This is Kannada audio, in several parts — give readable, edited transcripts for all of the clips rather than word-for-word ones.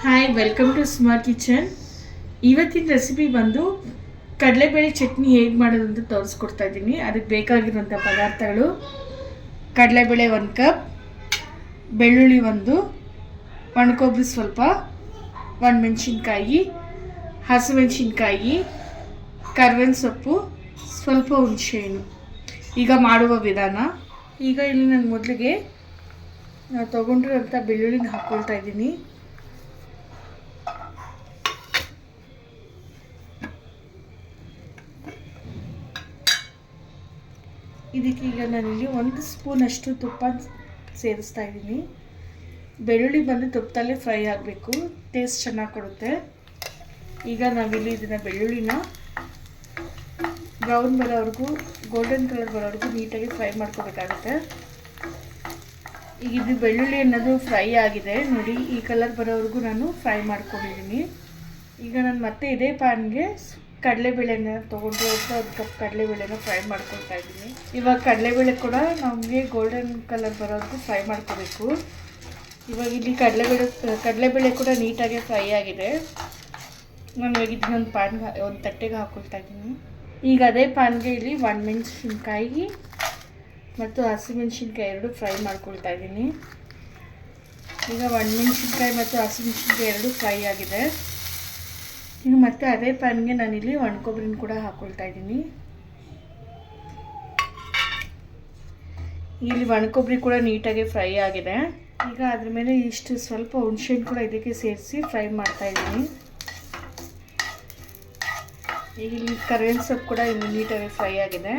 Hi, welcome to smart kitchen. ಇವತ್ತಿನ ರೆಸಿಪಿ ಬಂದು ಕಡಲೆಬೇಳೆ ಚಟ್ನಿ ಹೇಗೆ ಮಾಡೋದು ಅಂತ ತೋರಿಸ್ಕೊಡ್ತಾ ಇದ್ದೀನಿ. ಅದಕ್ಕೆ ಬೇಕಾಗಿರುವಂಥ ಪದಾರ್ಥಗಳು: ಕಡಲೆಬೇಳೆ 1 ಕಪ್, ಬೆಳ್ಳುಳ್ಳಿ 1, ಒಣಕೊಬ್ಬರಿ ಸ್ವಲ್ಪ, ಒಣಮೆಣಸಿನ್ಕಾಯಿ, ಹಸಿಮೆಣಸಿನ್ಕಾಯಿ, ಕರ್ಬೇವಿನ ಸೊಪ್ಪು, ಸ್ವಲ್ಪ ಹುಣಸೆಹಣ್ಣು. ಈಗ ಮಾಡುವ ವಿಧಾನ. ಈಗ ಇಲ್ಲಿ ನಾನು ಮೊದಲಿಗೆ ತೊಗೊಂಡಿರೋಂಥ ಬೆಳ್ಳುಳ್ಳಿನ ಹಾಕ್ಕೊಳ್ತಾ ಇದ್ದೀನಿ. ಇದಕ್ಕೆ ಈಗ ನಾನಿಲ್ಲಿ 1 ಸ್ಪೂನಷ್ಟು ತುಪ್ಪ ಸೇರಿಸ್ತಾ ಇದ್ದೀನಿ. ಬೆಳ್ಳುಳ್ಳಿ ಬಂದು ತುಪ್ಪದಲ್ಲೇ ಫ್ರೈ ಆಗಬೇಕು, ಟೇಸ್ಟ್ ಚೆನ್ನಾಗಿ ಕೊಡುತ್ತೆ. ಈಗ ನಾವಿಲ್ಲಿ ಇದನ್ನು ಬೆಳ್ಳುಳ್ಳಿನ ಬ್ರೌನ್ ಬರೋವರೆಗೂ, ಗೋಲ್ಡನ್ ಕಲರ್ ಬರೋವರೆಗೂ ನೀಟಾಗಿ ಫ್ರೈ ಮಾಡ್ಕೋಬೇಕಾಗುತ್ತೆ. ಈಗ ಇದು ಬೆಳ್ಳುಳ್ಳಿ ಅನ್ನೋದು ಫ್ರೈ ಆಗಿದೆ ನೋಡಿ, ಈ ಕಲರ್ ಬರೋವರೆಗೂ ನಾನು ಫ್ರೈ ಮಾಡ್ಕೊಂಡಿದ್ದೀನಿ. ಈಗ ನಾನು ಮತ್ತೆ ಇದೇ ಪ್ಯಾನ್ಗೆ ಕಡಲೆಬೇಳೆನ ತೊಗೊಂಡು 1 ಕಪ್ ಕಡಲೆಬೇಳೆನ ಫ್ರೈ ಮಾಡ್ಕೊಳ್ತಾ ಇದ್ದೀನಿ. ಇವಾಗ ಕಡಲೆಬೇಳೆ ಕೂಡ ನಮಗೆ ಗೋಲ್ಡನ್ ಕಲರ್ ಬರೋವರೆಗೂ ಫ್ರೈ ಮಾಡ್ಕೋಬೇಕು. ಇವಾಗ ಇಲ್ಲಿ ಕಡಲೆಬೇಳೆ ಕೂಡ ನೀಟಾಗಿ ಫ್ರೈ ಆಗಿದೆ. ನಾನು ಇವಾಗ ಇದನ್ನೊಂದು ಒಂದು ತಟ್ಟೆಗೆ ಹಾಕ್ಕೊಳ್ತಾ ಇದ್ದೀನಿ. ಈಗ ಅದೇ ಪ್ಯಾನ್ಗೆ ಇಲ್ಲಿ ಒಣಮೆಣಸಿನ್ಕಾಯಿ ಮತ್ತು ಹಸಿಮೆಣಸಿನ್ಕಾಯಿ 2 ಫ್ರೈ ಮಾಡ್ಕೊಳ್ತಾ ಇದ್ದೀನಿ. ಈಗ ಒಣಮೆಣಸಿನ್ಕಾಯಿ ಮತ್ತು ಹಸಿಮೆಣಸಿನ್ಕಾಯಿ 2 ಫ್ರೈ ಆಗಿದೆ. ಈಗ ಮತ್ತೆ ಅದೇ ಪ್ಯಾನ್ಗೆ ನಾನಿಲ್ಲಿ ಒಣಕೊಬ್ಬರಿನ ಕೂಡ ಹಾಕ್ಕೊಳ್ತಾ ಇದ್ದೀನಿ. ಇಲ್ಲಿ ಒಣಕೊಬ್ಬರಿ ಕೂಡ ನೀಟಾಗಿ ಫ್ರೈ ಆಗಿದೆ. ಈಗ ಅದ್ರ ಮೇಲೆ ಇಷ್ಟು ಸ್ವಲ್ಪ ಹುಣಸೆಹಣ್ಣು ಕೂಡ ಇದಕ್ಕೆ ಸೇರಿಸಿ ಫ್ರೈ ಮಾಡ್ತಾ ಇದ್ದೀನಿ. ಈಗ ಇಲ್ಲಿ ಕರ್ಬೇವಿನ ಸೊಪ್ಪು ಕೂಡ ಇಲ್ಲಿ ನೀಟಾಗಿ ಫ್ರೈ ಆಗಿದೆ.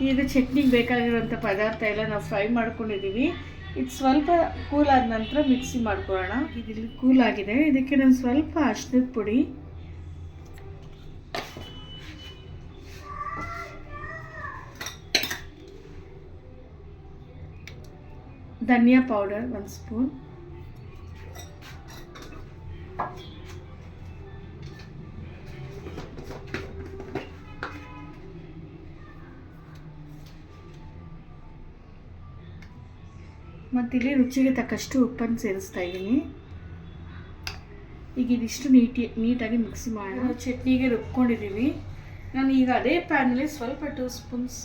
ಈಗ ಚಟ್ನಿಗೆ ಬೇಕಾಗಿರುವಂಥ ಪದಾರ್ಥ ಎಲ್ಲ ನಾವು ಫ್ರೈ ಮಾಡ್ಕೊಂಡಿದ್ದೀವಿ. ಇದು ಸ್ವಲ್ಪ ಕೂಲ್ ಆದ ನಂತರ ಮಿಕ್ಸಿ ಮಾಡ್ಕೊಳ್ಳೋಣ. ಇದಿಲ್ಲಿ ಕೂಲ್ ಆಗಿದೆ. ಇದಕ್ಕೆ ನಾನು ಸ್ವಲ್ಪ ಅರಿಶಿನದ ಪುಡಿ, ಧನಿಯಾ ಪೌಡರ್ 1 ಸ್ಪೂನ್, ಮತ್ತಿಲ್ಲಿ ರುಚಿಗೆ ತಕ್ಕಷ್ಟು ಉಪ್ಪನ್ನು ಸೇರಿಸ್ತಾ ಇದ್ದೀನಿ. ಈಗ ಇದಿಷ್ಟು ನೀಟಾಗಿ ಮಿಕ್ಸಿ ಮಾಡೋಣ. ಚಟ್ನಿಗೆ ರುಬ್ಕೊಂಡಿದ್ದೀವಿ. ನಾನು ಈಗ ಅದೇ ಪ್ಯಾನಲ್ಲಿ ಸ್ವಲ್ಪ 2 ಸ್ಪೂನ್ಸ್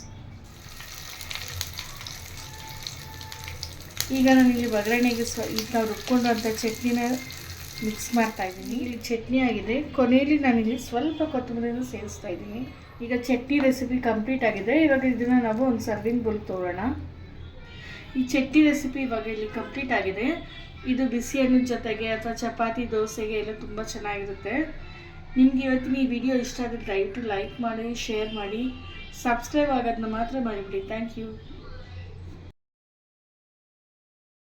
ಈಗ ನಾನು ಇಲ್ಲಿ ಒಗ್ಗರಣೆಗೆ ಈಗ ನಾವು ರುಬ್ಕೊಂಡಂಥ ಚಟ್ನಿನ ಮಿಕ್ಸ್ ಮಾಡ್ತಾ ಇದ್ದೀನಿ. ಇಲ್ಲಿ ಚಟ್ನಿ ಆಗಿದೆ. ಕೊನೆಯಲ್ಲಿ ನಾನಿಲ್ಲಿ ಸ್ವಲ್ಪ ಕೊತ್ತಂಬರಿಯನ್ನು ಸೇರಿಸ್ತಾ ಇದ್ದೀನಿ. ಈಗ ಚಟ್ನಿ ರೆಸಿಪಿ ಕಂಪ್ಲೀಟ್ ಆಗಿದೆ. ಇವಾಗ ಇದನ್ನು ನಾವು ಒಂದು ಸರ್ವಿಂಗ್ ಬೌಲ್ ತೊಗೊಳ್ಳೋಣ. ಈ ಚಟ್ನಿ ರೆಸಿಪಿ ಇವಾಗ ಇಲ್ಲಿ ಕಂಪ್ಲೀಟ್ ಆಗಿದೆ. ಇದು ಬಿಸಿ ಅನ್ನದ ಜೊತೆಗೆ ಅಥವಾ ಚಪಾತಿ, ದೋಸೆಗೆ ಎಲ್ಲ ತುಂಬ ಚೆನ್ನಾಗಿರುತ್ತೆ. ನಿಮಗೆ ಇವತ್ತಿನ ಈ ವಿಡಿಯೋ ಇಷ್ಟ ಆದರೆ ದಯವಿಟ್ಟು ಲೈಕ್ ಮಾಡಿ, ಶೇರ್ ಮಾಡಿ, ಸಬ್ಸ್ಕ್ರೈಬ್ ಆಗೋದನ್ನ ಮಾತ್ರ ಮಾಡಿಬಿಡಿ. Thank you.